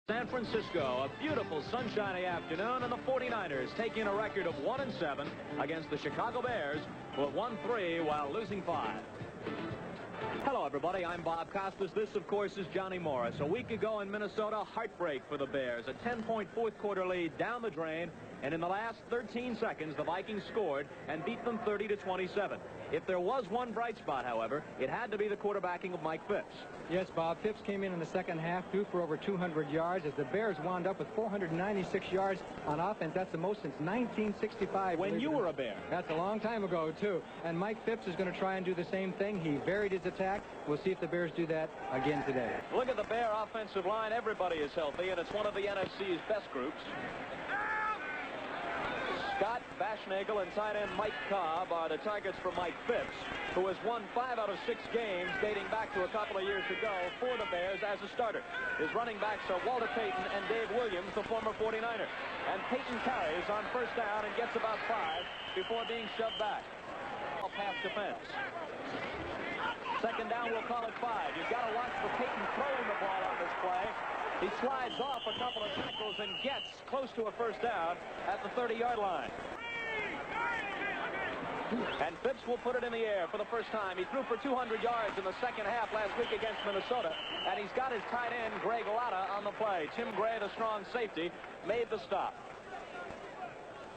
San Francisco, a beautiful sunshiny afternoon, and the 49ers taking a record of 1-7 against the Chicago Bears, who have won 3 while losing 5. Hello, everybody. I'm Bob Costas. This, of course, is Johnny Morris. A week ago in Minnesota, heartbreak for the Bears. A 10-point fourth-quarter lead down the drain, and in the last 13 seconds, the Vikings scored and beat them 30-27. If there was one bright spot, however, it had to be the quarterbacking of Mike Phipps. Yes, Bob. Phipps came in the second half, threw for over 200 yards as the Bears wound up with 496 yards on offense. That's the most since 1965. When you were a Bear. That's a long time ago, too. And Mike Phipps is going to try and do the same thing. He varied his attack. We'll see if the Bears do that again today. Look at the Bear offensive line. Everybody is healthy, and it's one of the NFC's best groups. Scott Bashnagel and tight end Mike Cobb are the targets for Mike Phipps, who has won 5 out of 6 games dating back to a couple of years ago for the Bears as a starter. His running backs are Walter Payton and Dave Williams, the former 49er. And Payton carries on first down and gets about 5 before being shoved back. Pass defense. Second down, we'll call it 5. You've got to watch for Payton throwing the ball on this play. He slides off a couple of tackles and gets close to a first down at the 30-yard line. And Phipps will put it in the air for the first time. He threw for 200 yards in the second half last week against Minnesota. And he's got his tight end, Greg Latta, on the play. Tim Gray, the strong safety, made the stop.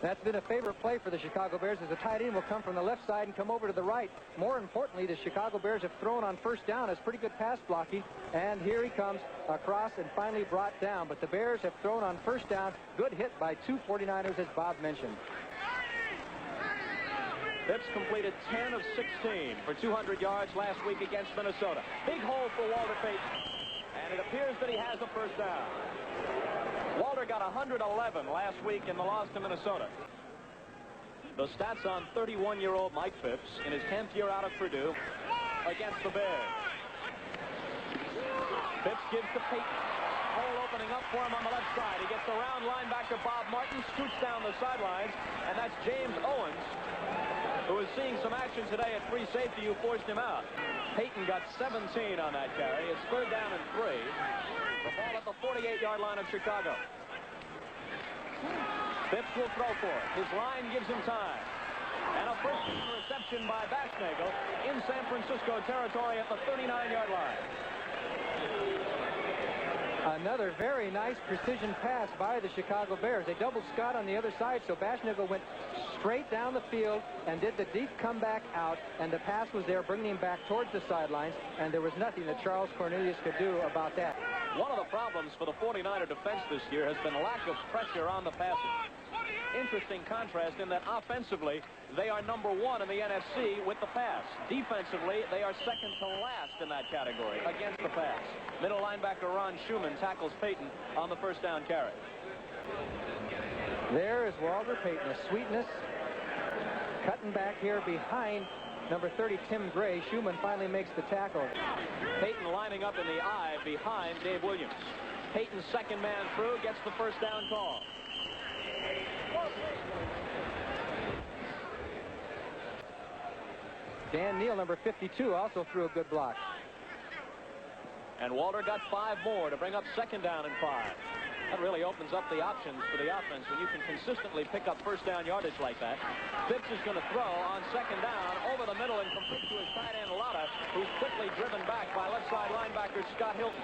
That's been a favorite play for the Chicago Bears, as the tight end will come from the left side and come over to the right. More importantly, the Chicago Bears have thrown on first down as pretty good pass blocking. And here he comes across and finally brought down. But the Bears have thrown on first down. Good hit by 2 49ers, as Bob mentioned. Phipps completed 10 of 16 for 200 yards last week against Minnesota. Big hole for Walter Payton. And it appears that he has a first down. Walter got 111 last week in the loss to Minnesota. The stats on 31-year-old Mike Phipps in his 10th year out of Purdue against the Bears. Phipps gives to Payton. Hole opening up for him on the left side. He gets around linebacker Bob Martin, scoots down the sidelines, and that's James Owens, who is seeing some action today at free safety, who forced him out. Payton got 17 on that carry. It's third down and 3. The ball at the 48-yard line of Chicago. Phipps will throw for it. His line gives him time. And a first reception by Bashnagel in San Francisco territory at the 39-yard line. Another very nice precision pass by the Chicago Bears. They doubled Scott on the other side, so Bashnagel went straight down the field and did the deep comeback out, and the pass was there, bringing him back towards the sidelines, and there was nothing that Charles Cornelius could do about that. One of the problems for the 49er defense this year has been lack of pressure on the passer. Interesting contrast in that offensively, they are number 1 in the NFC with the pass. Defensively, they are second to last in that category against the pass. Middle linebacker Ron Schumann tackles Payton on the first down carry. There is Walter Payton, a sweetness, cutting back here behind number 30, Tim Gray. Schumann finally makes the tackle. Payton lining up in the eye behind Dave Williams. Payton's second man through, gets the first down call. Dan Neal, number 52, also threw a good block. And Walter got 5 more to bring up second down and 5. That really opens up the options for the offense when you can consistently pick up first down yardage like that. Phipps is going to throw on second down over the middle and complete to his tight end Latta, who's quickly driven back by left side linebacker Scott Hilton.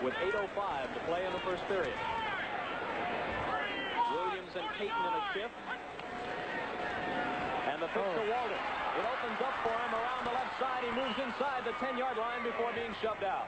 With 8:05 to play in the first period. Williams and Payton in a shift. And the pitch to Walter. It opens up for him around the left side. He moves inside the 10-yard line before being shoved out.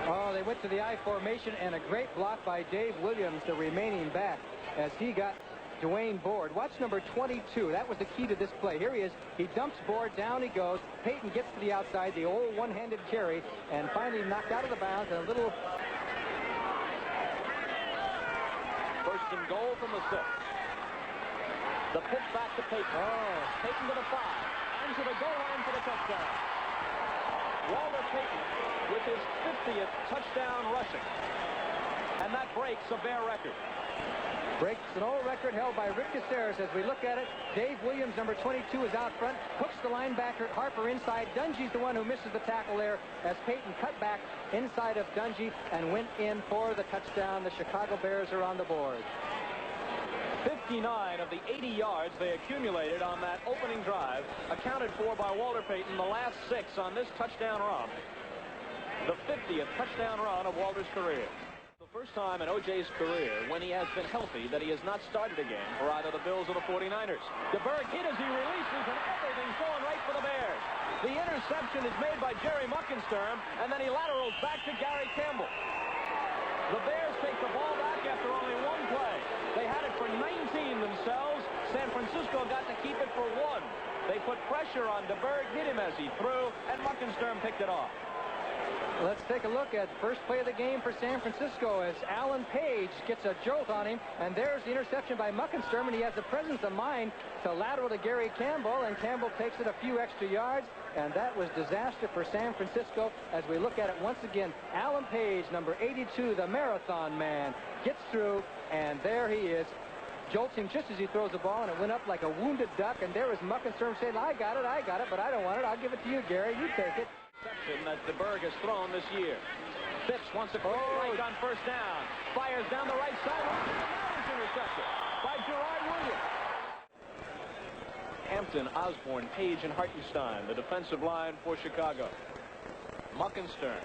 Oh, they went to the I formation, and a great block by Dave Williams, the remaining back, as he got Dwayne Board. Watch number 22. That was the key to this play. Here he is. He dumps Board. Down he goes. Payton gets to the outside, the old one-handed carry, and finally knocked out of the bounds. And a little... First and goal from the 6. The pitch back to Payton. Oh. Payton to the 5. And to the goal line for the touchdown. Walter Payton with his 50th touchdown rushing. And that breaks a Bear record. Breaks an old record held by Rick Caceres. As we look at it, Dave Williams, number 22, is out front. Hooks the linebacker, Harper inside. Dungy's the one who misses the tackle there as Payton cut back inside of Dungy and went in for the touchdown. The Chicago Bears are on the board. 59 of the 80 yards they accumulated on that opening drive accounted for by Walter Payton. The last 6 on this touchdown run. The 50th touchdown run of Walter's career. The first time in O.J.'s career when he has been healthy that he has not started a game for either the Bills or the 49ers. DeBerg hit as he releases, and everything's going right for the Bears. The interception is made by Jerry Muckensturm, and then he laterals back to Gary Campbell. The Bears take the ball back after only one play. They had it for 19 themselves. San Francisco got to keep it for 1. They put pressure on DeBerg, hit him as he threw, and Muckensturm picked it off. Let's take a look at first play of the game for San Francisco as Alan Page gets a jolt on him, and there's the interception by Muckensturm, and he has the presence of mind to lateral to Gary Campbell, and Campbell takes it a few extra yards, and that was disaster for San Francisco. As we look at it once again, Alan Page, number 82, the marathon man, gets through, and there he is. Jolts him just as he throws the ball, and it went up like a wounded duck, and there was Muckensturm saying, I got it, but I don't want it. I'll give it to you, Gary. You take it. That DeBerg has thrown this year. Phipps wants a quick strike on first down. Fires down the right sideline. And that is intercepted by Gerard Williams. Hampton, Osborne, Page, and Hartenstein, the defensive line for Chicago. Muckensturm,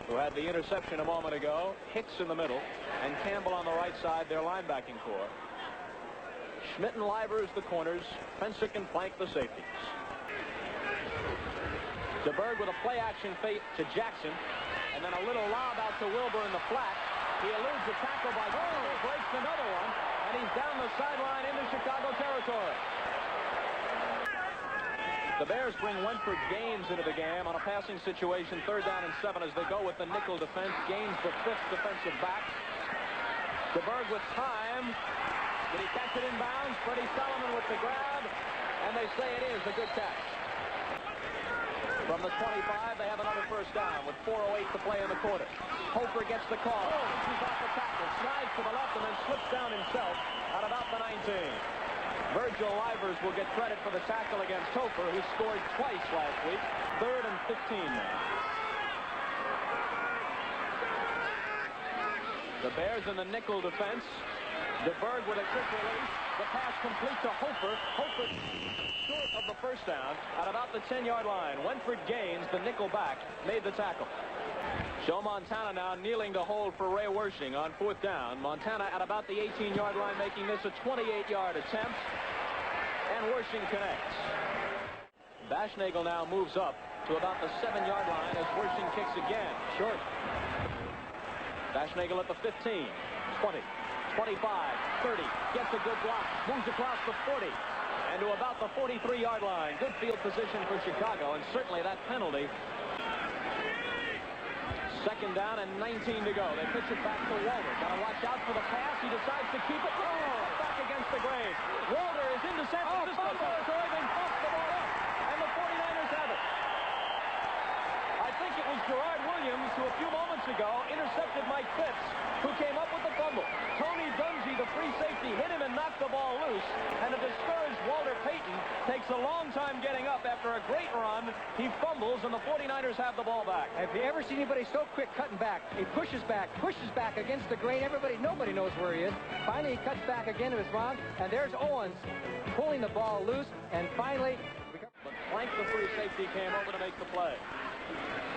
who had the interception a moment ago. Hicks in the middle, and Campbell on the right side, their linebacking core. Schmidt and Livers, the corners. Fensick and Plank, the safeties. DeBerg with a play-action fake to Jackson, and then a little lob out to Wilbur in the flat. He eludes a tackle by Wilbur, breaks another one, and he's down the sideline into Chicago territory. The Bears bring Wentford Gaines into the game on a passing situation, 3rd down and 7 as they go with the nickel defense. Gaines, the 5th defensive back. DeBerg with time. Did he catch it in bounds? Freddie Solomon with the grab, and they say it is a good catch. From the 25, they have another first down with 4:08 to play in the quarter. Hofer gets the call. He's off the tackle, slides to the left, and then slips down himself at about the 19. Virgil Livers will get credit for the tackle against Hofer, who scored twice last week. 3rd and 15 now. The Bears in the nickel defense. DeBerg with a quick release. The pass complete to Hofer. Hofer short of the first down at about the 10-yard line. Wentford Gaines, the nickel back, made the tackle. Joe Montana now kneeling to hold for Ray Wersching on 4th down. Montana at about the 18-yard line, making this a 28-yard attempt. And Wersching connects. Bashnagel now moves up to about the 7-yard line as Wersching kicks again. Short. Bashnagel at the 15, 20. 25, 30, gets a good block, moves across the 40, and to about the 43-yard line. Good field position for Chicago, and certainly that penalty. 2nd down and 19 to go. They pitch it back to Walter. Got to watch out for the pass. He decides to keep it. Back against the grain. Walter is into San Francisco territory. They bump the ball up, and the 49ers have it. I think it was Gerard Williams who a few moments ago intercepted Mike Phipps, who came up with the fumble. Tony Dungy, the free safety, hit him and knocked the ball loose. And a discouraged Walter Payton takes a long time getting up after a great run. He fumbles, and the 49ers have the ball back. Have you ever seen anybody so quick cutting back? He pushes back against the grain. Nobody knows where he is. Finally, he cuts back again to his run, and there's Owens pulling the ball loose, and finally... But Plank, the free safety, came over to make the play.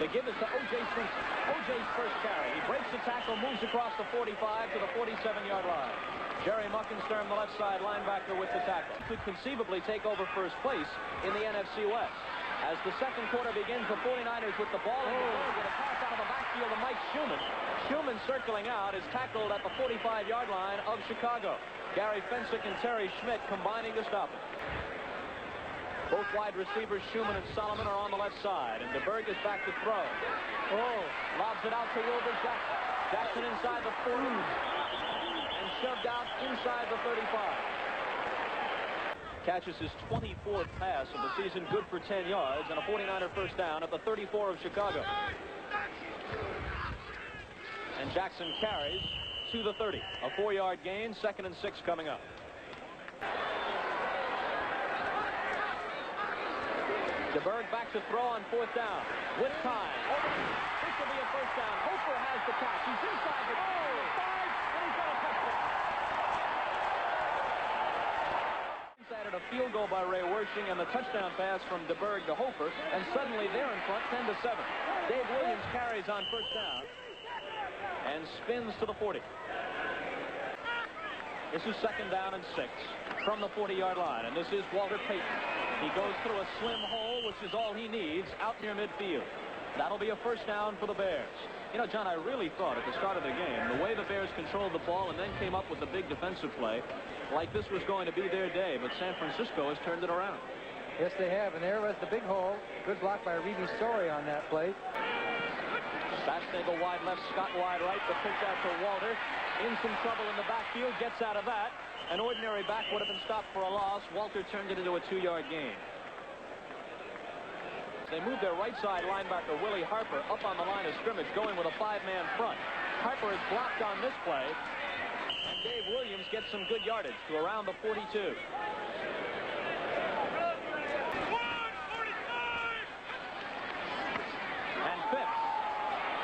They give it to O.J. Simpson. O.J.'s first carry. He breaks the tackle, moves across the 45 to the 47-yard line. Jerry Muckensturm, the left side linebacker, with the tackle. Could conceivably take over first place in the NFC West. As the second quarter begins, the 49ers with the ball in the field with a pass out of the backfield to Mike Schumann. Schumann circling out is tackled at the 45-yard line of Chicago. Gary Fensick and Terry Schmidt combining to stop it. Both wide receivers, Schumann and Solomon, are on the left side, and DeBerg is back to throw. Lobs it out to Wilbur Jackson. Jackson inside the 40, and shoved out inside the 35. Catches his 24th pass of the season, good for 10 yards, and a 49er first down at the 34 of Chicago. And Jackson carries to the 30. A 4-yard gain, 2nd and 6 coming up. DeBerg back to throw on 4th down. With time. This will be a 1st down. Hofer has the catch. He's inside the 5, and he's got a touchdown. He's added a field goal by Ray Wersching and the touchdown pass from DeBerg to Hofer, and suddenly they're in front 10-7. Dave Williams carries on 1st down and spins to the 40. This is 2nd down and 6 from the 40-yard line, and this is Walter Payton. He goes through a slim hole, which is all he needs, out near midfield. That'll be a 1st down for the Bears. You know, John, I really thought at the start of the game, the way the Bears controlled the ball and then came up with the big defensive play, like this was going to be their day, but San Francisco has turned it around. Yes, they have, and there was the big hole. Good block by Reeve Story on that play. Fastnagle wide left, Scott wide right. The pitch out to Walter. In some trouble in the backfield, gets out of that. An ordinary back would have been stopped for a loss. Walter turned it into a 2-yard gain. They move their right side linebacker, Willie Harper, up on the line of scrimmage, going with a 5-man front. Harper is blocked on this play, and Dave Williams gets some good yardage to around the 42. And Phipps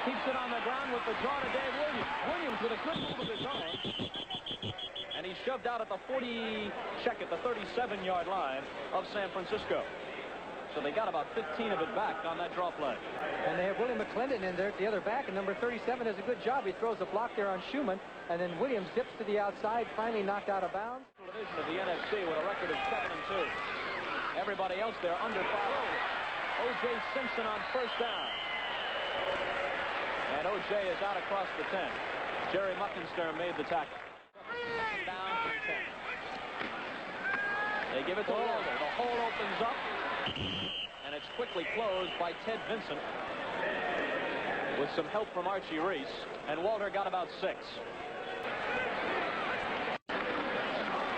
keeps it on the ground with the draw to Dave Williams. Williams with a good move of his own. And he's shoved out at the 37-yard line of San Francisco. So they got about 15 of it back on that draw play. And they have Willie McClendon in there at the other back, and number 37 does a good job. He throws a block there on Schumann, and then Williams dips to the outside, finally knocked out of bounds. Division of the NFC with a record of 7-2. Everybody else there under 5. O.J. Simpson on 1st down. And O.J. is out across the 10. Jerry Muckenstern made the tackle. Down to 10. They give it to Walter. The hole opens up, and it's quickly closed by Ted Vincent with some help from Archie Reese, and Walter got about 6.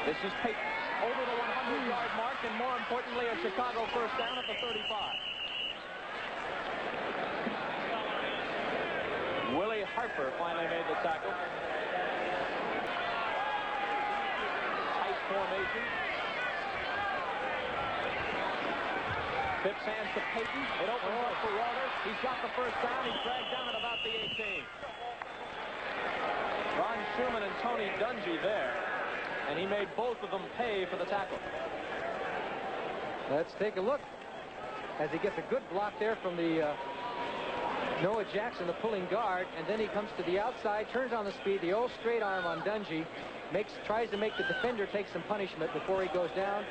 This is Payton over the 100-yard mark, and more importantly, a Chicago 1st down at the 35. Willie Harper finally made the tackle. Tight formation. Phipps hands to Payton. It opens up for Walter. He's got the 1st down. He's dragged down at about the 18. Ron Schumann and Tony Dungy there, and he made both of them pay for the tackle. Let's take a look as he gets a good block there from the Noah Jackson, the pulling guard, and then he comes to the outside, turns on the speed, the old straight arm on Dungy, tries to make the defender take some punishment before he goes down.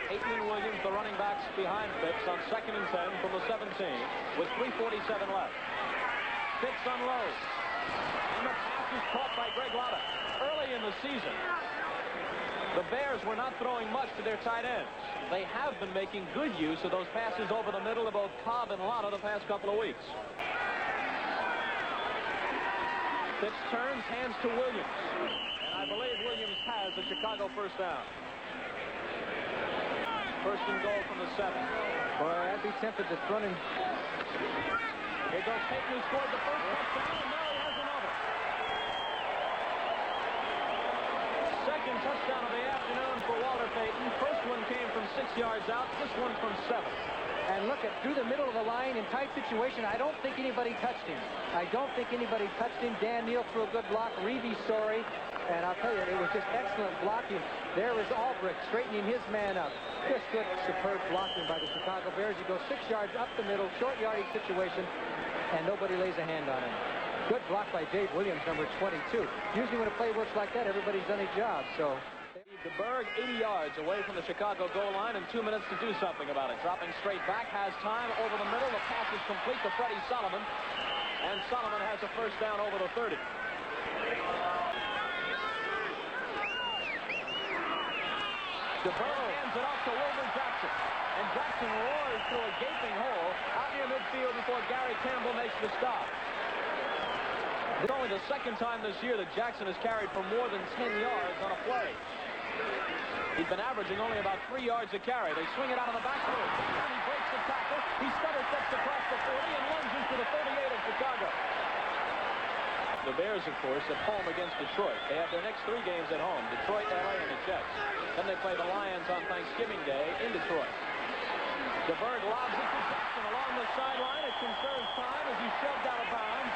Payton and Williams, the running backs behind Phipps on 2nd and 10 from the 17 with 3:47 left. Phipps unloads, and the pass is caught by Greg Lotta. Early in the season, the Bears were not throwing much to their tight ends. They have been making good use of those passes over the middle to both Cobb and Lotta the past couple of weeks. Phipps turns, hands to Williams, and I believe Williams has the Chicago 1st down. 1st and goal from the 7. Boy, I'd be tempted to run in. Here goes Payton, who scored the 1st touchdown, and now he has another. 2nd touchdown of the afternoon for Walter Payton. 1st one came from 6 yards out, this one from 7. And look at through the middle of the line in tight situation. I don't think anybody touched him. Dan Neal threw a good block. Reeve Story. And I'll tell you, it was just excellent blocking. There is Albrecht straightening his man up. Just good, superb blocking by the Chicago Bears. He goes 6 yards up the middle, short yardage situation, and nobody lays a hand on him. Good block by Dave Williams, number 22. Usually when a play works like that, everybody's done a job. So DeBerg 80 yards away from the Chicago goal line and 2 minutes to do something about it. Dropping straight back, has time over the middle. The pass is complete to Freddie Solomon, and Solomon has a 1st down over the 30. DeBerg hands it off to Wilbur Jackson, and Jackson roars through a gaping hole out near midfield before Gary Campbell makes the stop. It's only the 2nd time this year that Jackson has carried for more than 10 yards on a play. He's been averaging only about 3 yards a carry. They swing it out of the backfield. He breaks the tackle. He stutter steps across the 40 and lunges to the 38 of Chicago. The Bears, of course, at home against Detroit. They have their next 3 games at home, Detroit, LA, and the Jets. Then they play the Lions on Thanksgiving Day in Detroit. DeBerg lobs it to Jackson along the sideline. It conserves time as he shoved out of bounds.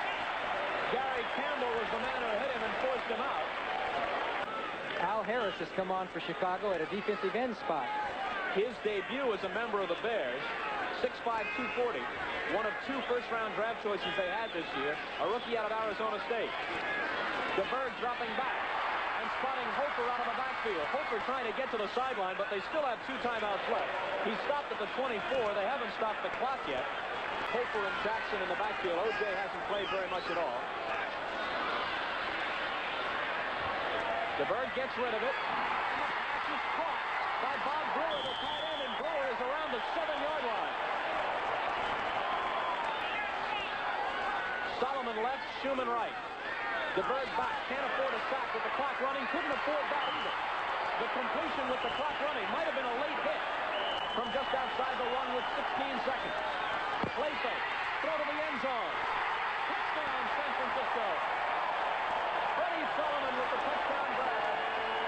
Gary Campbell was the man who hit him and forced him out. Al Harris has come on for Chicago at a defensive end spot. His debut as a member of the Bears, 6'5", 240. One of 2 first-round draft choices they had this year, a rookie out of Arizona State. DeBerg dropping back and spotting Hofer out of the backfield. Hofer trying to get to the sideline, but they still have 2 timeouts left. He stopped at the 24. They haven't stopped the clock yet. Hofer and Jackson in the backfield. O.J. hasn't played very much at all. DeBerg gets rid of it. And the pass is caught by Bob Brewer, the tight end, and Brewer is around the 7-yard line. Solomon left, Schumann right. DeBerg back, can't afford a sack with the clock running, couldn't afford that either. The completion with the clock running might have been a late hit from just outside the 1 with 16 seconds. Play fake, throw to the end zone. Touchdown, San Francisco. Freddie Solomon with the touchdown grab.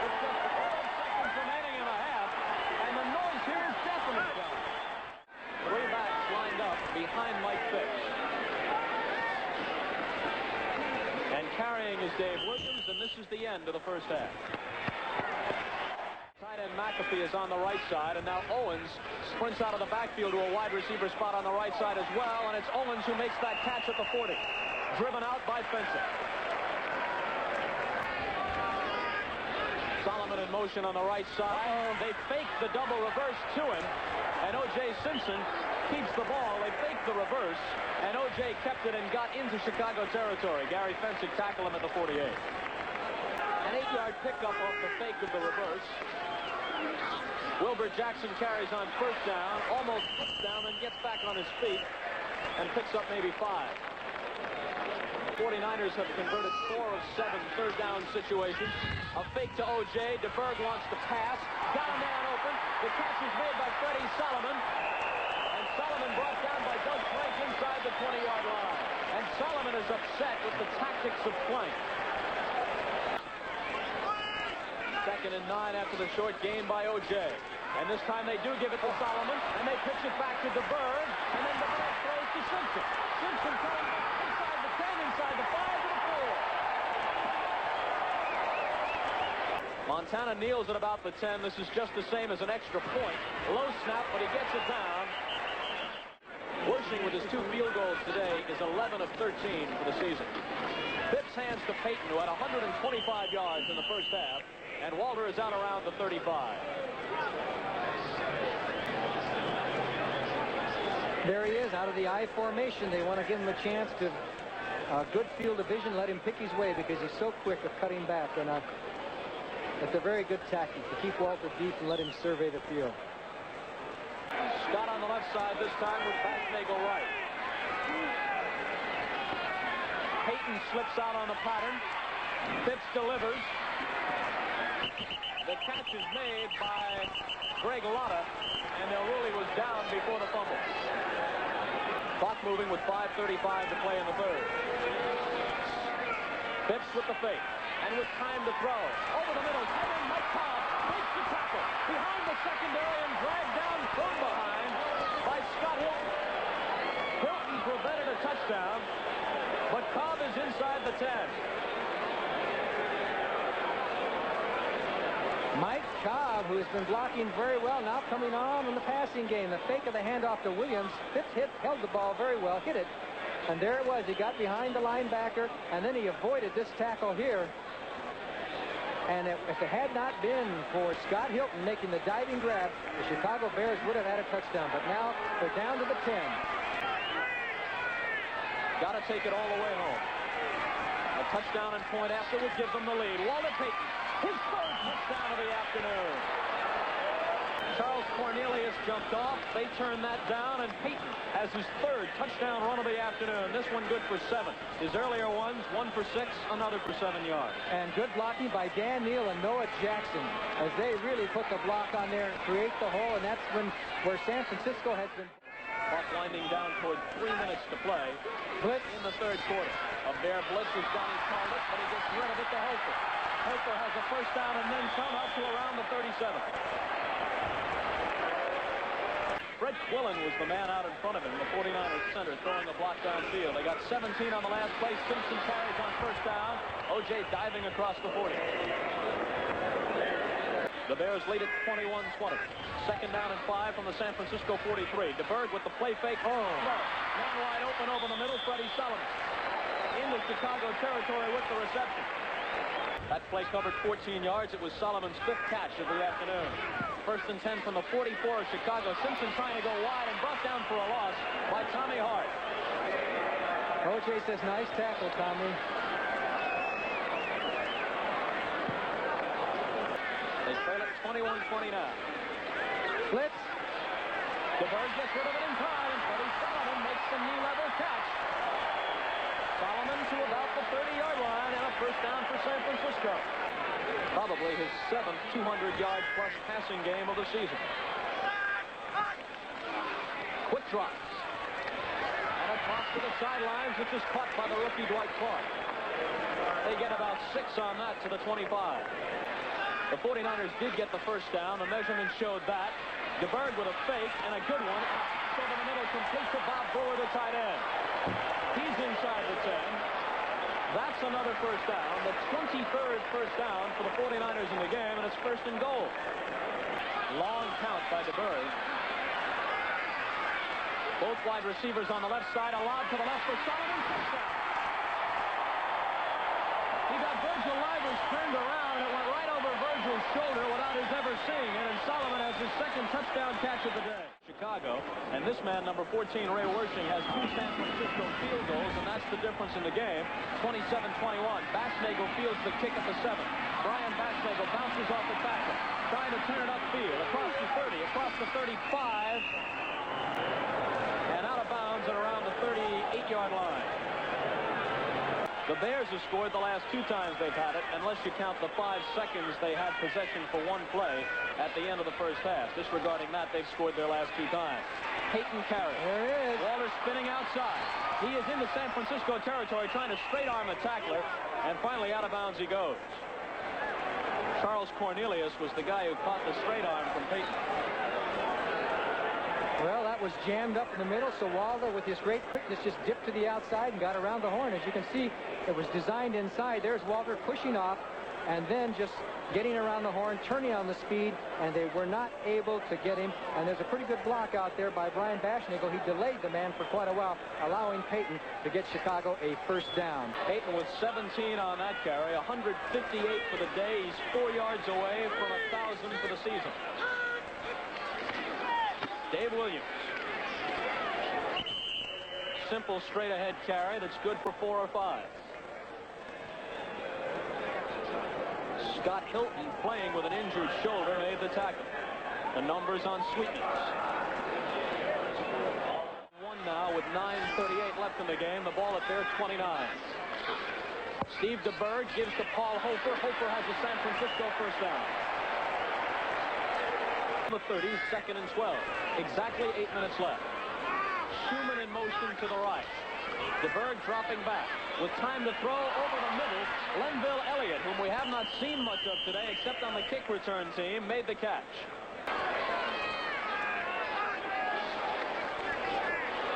With just 12 seconds remaining in the half, and the noise here is definitely done. 3 backs lined up behind Mike Phipps. And carrying is Dave Williams, and this is the end of the first half. Tight end McAfee is on the right side, and now Owens sprints out of the backfield to a wide receiver spot on the right side as well, and it's Owens who makes that catch at the 40. Driven out by Fencer. Solomon in motion on the right side. They fake the double reverse to him, and O.J. Simpson keeps the ball. They faked the reverse, and O.J. kept it and got into Chicago territory. Gary Fencer tackled him at the 48. An 8-yard pickup off the fake of the reverse. Wilbur Jackson carries on first down, almost puts down, and gets back on his feet and picks up maybe 5. The 49ers have converted 4 of 7 third down situations. A fake to O.J. DeBerg wants to pass. Down there and open. The catch is made by Freddie Solomon. And Solomon brought down by Doug Frank inside the 20-yard line. And Solomon is upset with the tactics of Frank. 2nd and 9 after the short gain by O.J. And this time they do give it to Solomon, and they pitch it back to DeBerg, and then DeBerg throws to Simpson. Simpson coming back inside the 10, inside the 5, to the 4. Montana kneels at about the 10. This is just the same as an extra point. Low snap, but he gets it down. Worshing with his 2 field goals today is 11 of 13 for the season. Phipps hands to Payton, who had 125 yards in the first half, and Walter is out around the 35. There he is, out of the I formation. They want to give him a chance to good field of vision, let him pick his way because he's so quick at cutting back. And it's a very good tactic to keep Walter deep and let him survey the field. Scott on the left side this time with Bassnagel right. Payton slips out on the pattern. Phipps delivers. The catch is made by Greg Lotta, and Elruli was down before the fumble. Clock moving with 5:35 to play in the third. Phipps with the fake, and with time to throw. Over the middle, tight end Mike Cobb breaks the tackle. Behind the secondary and dragged down from behind by Scott Hilton. Hilton prevented a touchdown, but Cobb is inside the 10. Mike Cobb, who has been blocking very well, now coming on in the passing game. The fake of the handoff to Williams. Phipps held the ball very well, hit it, and there it was. He got behind the linebacker, and then he avoided this tackle here. And if it had not been for Scott Hilton making the diving grab, the Chicago Bears would have had a touchdown. But now they're down to the 10. Got to take it all the way home. A touchdown and point after would give them the lead. Walter Payton, his 3rd touchdown of the afternoon. Charles Cornelius jumped off. They turned that down, and Payton has his 3rd touchdown run of the afternoon. This one good for 7. His earlier ones, 1 for 6, another for 7 yards. And good blocking by Dan Neal and Noah Jackson as they really put the block on there and create the hole, and that's where San Francisco has been. Clock winding down toward 3 minutes to play. Blitz in the third quarter. A Bear blitz as Johnny called it, but he gets rid of it to Hofer. Hofer has a first down and then some out to around the 37. Fred Quillen was the man out in front of him, the 49ers center, throwing a block downfield. They got 17 on the last play. Simpson carries on first down. O.J. diving across the 40. The Bears lead at 21-20. Second down and 5 from the San Francisco 43. DeBerg with the play fake. Oh, no. Man wide open over the middle. Freddie Solomon into Chicago territory with the reception. That play covered 14 yards. It was Solomon's 5th catch of the afternoon. First and 10 from the 44 of Chicago. Simpson trying to go wide and brought down for a loss by Tommy Hart. O.J. says, nice tackle, Tommy. They trail it 21-20 now. Blitz. DeBerg gets rid of it in time, and Freddie Solomon makes the knee-level catch. Solomon to about the 30-yard line, and a first down for San Francisco. Probably his 7th 200-yard-plus passing game of the season. Quick drops. And a toss to the sidelines, which is caught by the rookie Dwight Clark. They get about 6 on that to the 25. The 49ers did get the first down. The measurement showed that. DeBerg with a fake and a good one. Over the middle, complete to Bob Brewer, the tight end. He's inside the 10. That's another first down. The 23rd first down for the 49ers in the game, and it's first and goal. Long count by DeBerg. Both wide receivers on the left side. A lob to the left for Solomon. Touchdown. He got Virgil Livers turned around. It went right over Virgil's shoulder without his ever seeing it, and Solomon has his 2nd touchdown catch of the day. Chicago, and this man, number 14, Ray Wersching, has 2 San Francisco field goals, and that's the difference in the game. 27-21. Basnagel fields the kick at the 7. Brian Basnagel bounces off the tackle, trying to turn it upfield, across the 30, across the 35, and out of bounds and around the 38-yard line. The Bears have scored the last 2 times they've had it, unless you count the 5 seconds they had possession for one play at the end of the first half. Disregarding that, they've scored their last 2 times. Peyton carry. There it is. Waller spinning outside. He is into San Francisco territory, trying to straight arm a tackler, and finally out of bounds he goes. Charles Cornelius was the guy who caught the straight arm from Peyton. Well, that was jammed up in the middle, so Waller, with his great quickness, just dipped to the outside and got around the horn. As you can see, it was designed inside. There's Waller pushing off and then just getting around the horn, turning on the speed, and they were not able to get him. And there's a pretty good block out there by Brian Basnagel. He delayed the man for quite a while, allowing Peyton to get Chicago a first down. Peyton with 17 on that carry, 158 for the day. He's 4 yards away from 1,000 for the season. Dave Williams. Simple straight-ahead carry that's good for 4 or 5. Scott Hilton, playing with an injured shoulder, made the tackle. The numbers on Sweetness. 1 now with 9:38 left in the game. The ball at their 29. Steve DeBerg gives to Paul Hofer. Hofer has a San Francisco first down. The 30, 2nd and 12. Exactly 8 minutes left. Schumann in motion to the right. DeBerg dropping back. With time to throw over the middle, Lenville Elliott, whom we have not seen much of today except on the kick return team, made the catch.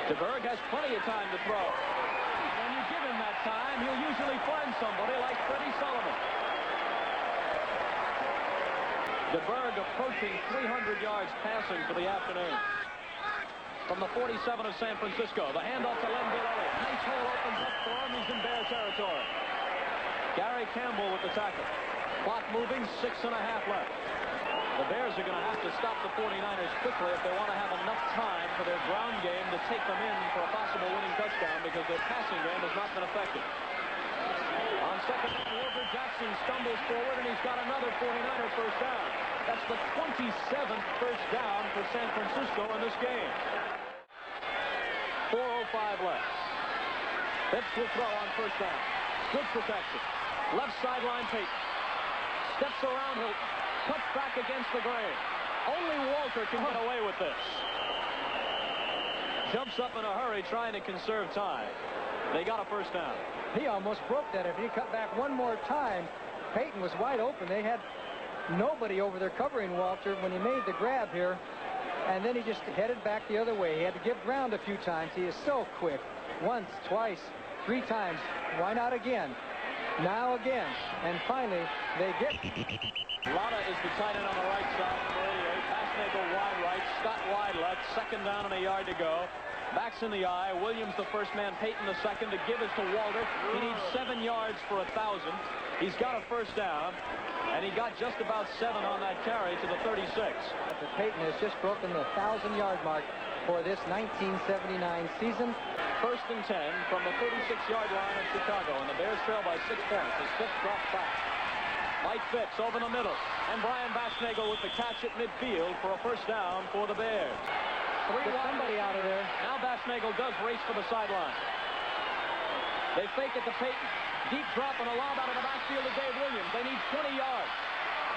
DeBerg has plenty of time to throw. When you give him that time, he'll usually find somebody like Freddie Solomon. DeBerg approaching 300 yards passing for the afternoon. From the 47 of San Francisco, the handoff to Lenville Elliott. Nice hole opens up for him. He's in Bear territory. Gary Campbell with the tackle. Clock moving, 6.5 left. The Bears are going to have to stop the 49ers quickly if they want to have enough time for their ground game to take them in for a possible winning touchdown, because their passing game has not been effective. On second down, Wilbur Jackson stumbles forward, and he's got another 49er first down. That's the 27th first down for San Francisco in this game. 4:05 left. Phipps will throw on first down. Good protection. Left sideline Peyton. Steps around Hilton. Cuts back against the grain. Only Walter can get away with this. jumps up in a hurry trying to conserve time. They got a first down. He almost broke that. If he cut back one more time, Payton was wide open. They had nobody over there covering Walter when he made the grab here. And then he just headed back the other way. He had to give ground a few times. He is so quick. Once, twice, 3 times. Why not again? Now again. And finally, they get... Lotta is the tight end on the right side, number 88. Basnagle wide right, Scott wide left. 2nd down and a yard to go. Backs in the eye. Williams the first man, Payton the second. To give is to Walter. He needs 7 yards for 1,000. He's got a first down, and he got just about 7 on that carry to the 36. Payton has just broken the 1,000-yard mark for this 1979 season. 1st and 10 from the 36-yard line of Chicago, and the Bears trail by 6 points as Phipps drops back. Mike Phipps over the middle, and Brian Basnagle with the catch at midfield for a first down for the Bears. Get somebody out of there. Now Basnagle does race for the sideline. They fake it to Payton. Deep drop and a lob out of the backfield to Dave Williams. They need 20 yards.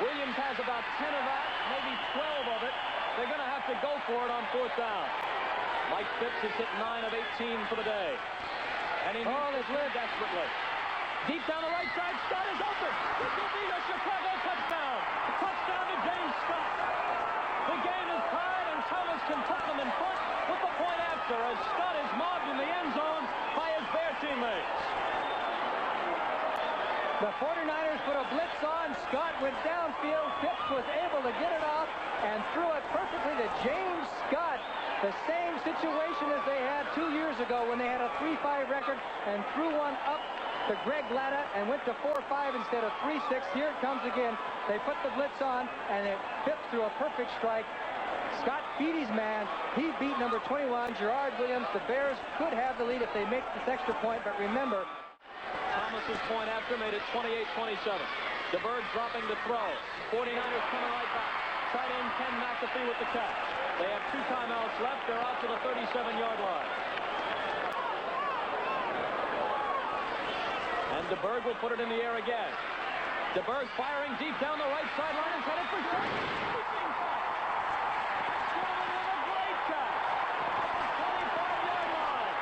Williams has about 10 of that, maybe 12 of it. They're going to have to go for it on 4th down. Mike Phipps has hit 9 of 18 for the day. And he needs to lead desperately. Deep down the right side, Scott is open. This will be a Chicago touchdown. Touchdown to James Scott. The game is tied, and Thomas can put them in front with the point after as Scott is mobbed in the end zone by his Bear teammates. The 49ers put a blitz on. Scott went downfield. Phipps was able to get it off and threw it perfectly to James Scott. The same situation as they had 2 years ago when they had a 3-5 record and threw one up to Greg Latta and went to 4-5 instead of 3-6. Here it comes again. They put the blitz on, and Phipps threw a perfect strike. Scott beat his man. He beat number 21, Gerard Williams. The Bears could have the lead if they make this extra point, but remember, Thomas's point after made it 28-27. DeBerg dropping to throw. 49ers coming right back. Tight end Ken McAfee with the catch. They have 2 timeouts left. They're out to the 37-yard line. And DeBerg will put it in the air again. DeBerg firing deep down the right sideline and headed for short. Sherman with a great catch. 25-yard line.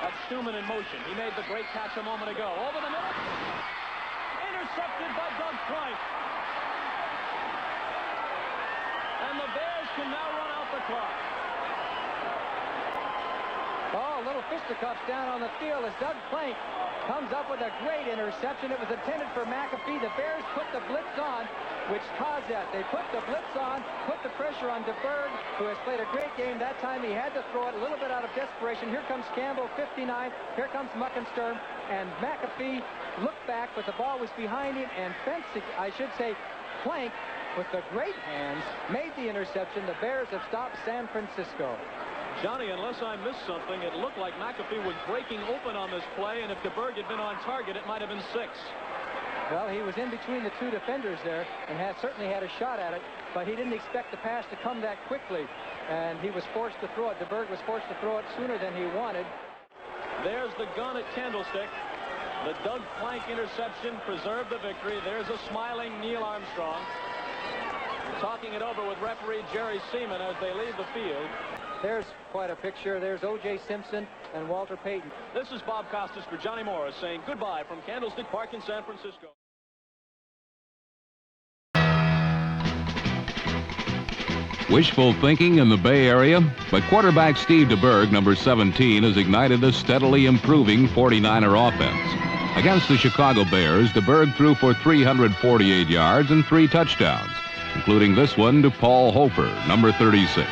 That's Schumann in motion. He made the great catch a moment ago. Over the middle. Intercepted by Doug Plank. And the Bears can now run out the clock. Oh, little fisticuffs down on the field as Doug Plank comes up with a great interception. It was intended for McAfee. The Bears put the blitz on, which caused that. They put the blitz on, put the pressure on DeBerg, who has played a great game. That time he had to throw it a little bit out of desperation. Here comes Campbell, 59. Here comes Muckensturm. And McAfee looked back, but the ball was behind him. And Plank, with the great hands, made the interception. The Bears have stopped San Francisco. Johnny, unless I missed something, it looked like McAfee was breaking open on this play, and if DeBerg had been on target, it might have been 6. Well, he was in between the 2 defenders there and certainly had a shot at it, but he didn't expect the pass to come that quickly, and he was forced to throw it. DeBerg was forced to throw it sooner than he wanted. There's the gun at Candlestick. The Doug Plank interception preserved the victory. There's a smiling Neil Armstrong talking it over with referee Jerry Seaman as they leave the field. There's quite a picture. There's O.J. Simpson and Walter Payton. This is Bob Costas for Johnny Morris saying goodbye from Candlestick Park in San Francisco. Wishful thinking in the Bay Area, but quarterback Steve DeBerg, number 17, has ignited a steadily improving 49er offense. Against the Chicago Bears, DeBerg threw for 348 yards and 3 touchdowns, including this one to Paul Hofer, number 36.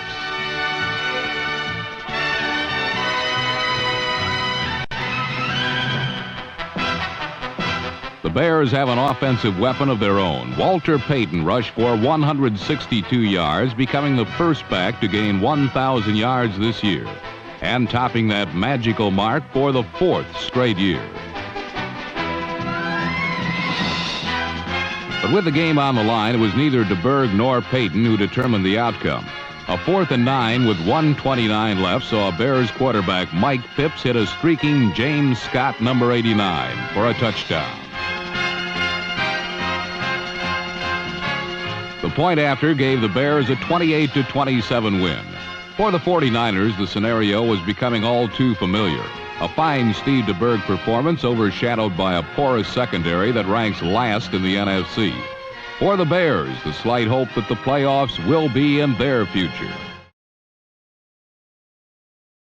The Bears have an offensive weapon of their own. Walter Payton rushed for 162 yards, becoming the first back to gain 1,000 yards this year, and topping that magical mark for the 4th straight year. But with the game on the line, it was neither DeBerg nor Payton who determined the outcome. A 4th and 9 with 1:29 left saw Bears quarterback Mike Phipps hit a streaking James Scott, number 89, for a touchdown. The point after gave the Bears a 28-27 win. For the 49ers, the scenario was becoming all too familiar. A fine Steve DeBerg performance overshadowed by a porous secondary that ranks last in the NFC. For the Bears, the slight hope that the playoffs will be in their future.